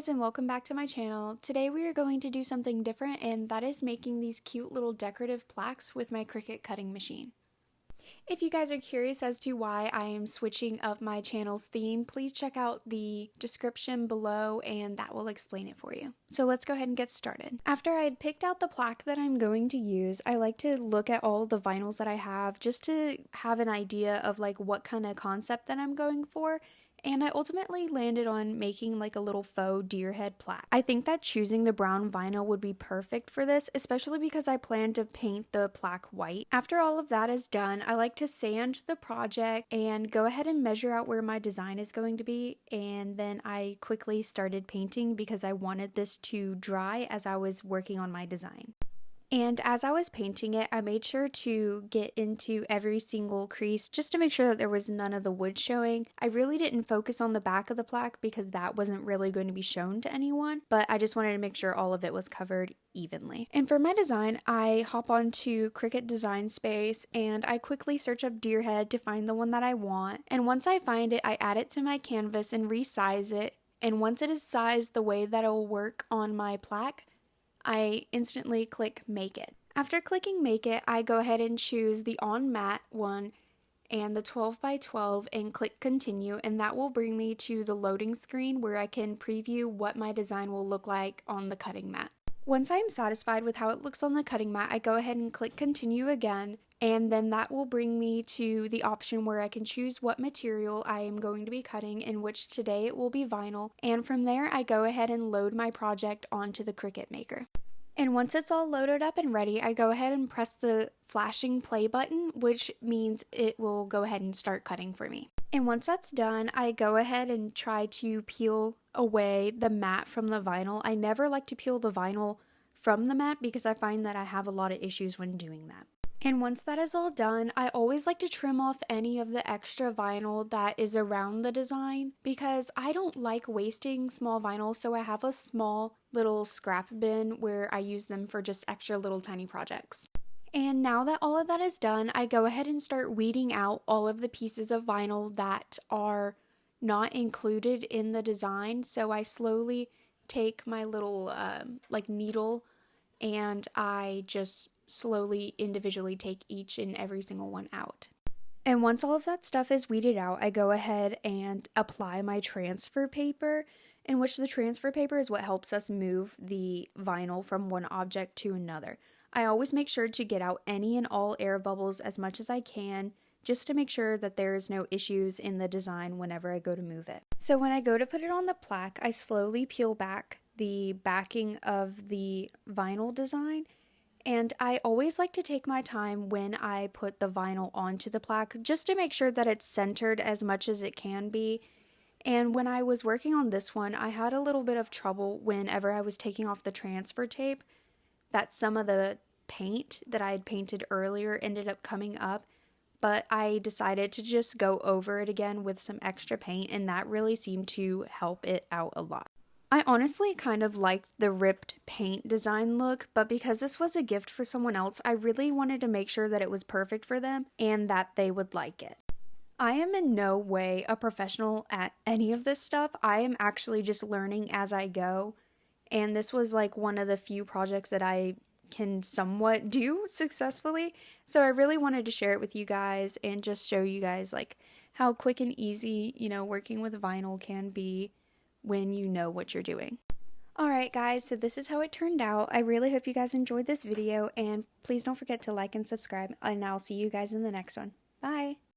guys, and welcome back to my channel. Today we are going to do something different, and that is making these cute little decorative plaques with my Cricut cutting machine. If you guys are curious as to why I am switching up my channel's theme, please check out the description below and that will explain it for you. So let's go ahead and get started. After I had picked out the plaque that I'm going to use, I like to look at all the vinyls that I have just to have an idea of like what kind of concept that I'm going for. And I ultimately landed on making like a little faux deer head plaque. I think that choosing the brown vinyl would be perfect for this, especially because I plan to paint the plaque white. After all of that is done, I like to sand the project and go ahead and measure out where my design is going to be, and then I quickly started painting because I wanted this to dry as I was working on my design. And as I was painting it, I made sure to get into every single crease just to make sure that there was none of the wood showing. I really didn't focus on the back of the plaque because that wasn't really going to be shown to anyone, but I just wanted to make sure all of it was covered evenly. And for my design, I hop onto Cricut Design Space and I quickly search up deer head to find the one that I want. And once I find it, I add it to my canvas and resize it. And once it is sized the way that it will work on my plaque, I instantly click Make It. After clicking Make It, I go ahead and choose the On Matte one and the 12 by 12 and click Continue, and that will bring me to the loading screen where I can preview what my design will look like on the cutting mat. Once I'm satisfied with how it looks on the cutting mat, I go ahead and click Continue again, and then that will bring me to the option where I can choose what material I am going to be cutting, in which today it will be vinyl, and from there I go ahead and load my project onto the Cricut Maker. And once it's all loaded up and ready, I go ahead and press the flashing play button, which means it will go ahead and start cutting for me. And once that's done, I go ahead and try to peel away the mat from the vinyl. I never like to peel the vinyl from the mat because I find that I have a lot of issues when doing that. And once that is all done, I always like to trim off any of the extra vinyl that is around the design because I don't like wasting small vinyl, so I have a small little scrap bin where I use them for just extra little tiny projects. And now that all of that is done, I go ahead and start weeding out all of the pieces of vinyl that are not included in the design. So I slowly take my little needle and I just slowly individually take each and every single one out. And once all of that stuff is weeded out, I go ahead and apply my transfer paper, in which the transfer paper is what helps us move the vinyl from one object to another. I always make sure to get out any and all air bubbles as much as I can, just to make sure that there is no issues in the design whenever I go to move it. So when I go to put it on the plaque, I slowly peel back the backing of the vinyl design, and I always like to take my time when I put the vinyl onto the plaque just to make sure that it's centered as much as it can be. And when I was working on this one, I had a little bit of trouble whenever I was taking off the transfer tape that some of the paint that I had painted earlier ended up coming up, but I decided to just go over it again with some extra paint, and that really seemed to help it out a lot. I honestly kind of liked the ripped paint design look, but because this was a gift for someone else, I really wanted to make sure that it was perfect for them and that they would like it. I am in no way a professional at any of this stuff. I am actually just learning as I go, and this was like one of the few projects that I can somewhat do successfully, so I really wanted to share it with you guys and just show you guys like how quick and easy, working with vinyl can be when you know what you're doing. Alright guys, so this is how it turned out. I really hope you guys enjoyed this video, and please don't forget to like and subscribe, and I'll see you guys in the next one. Bye!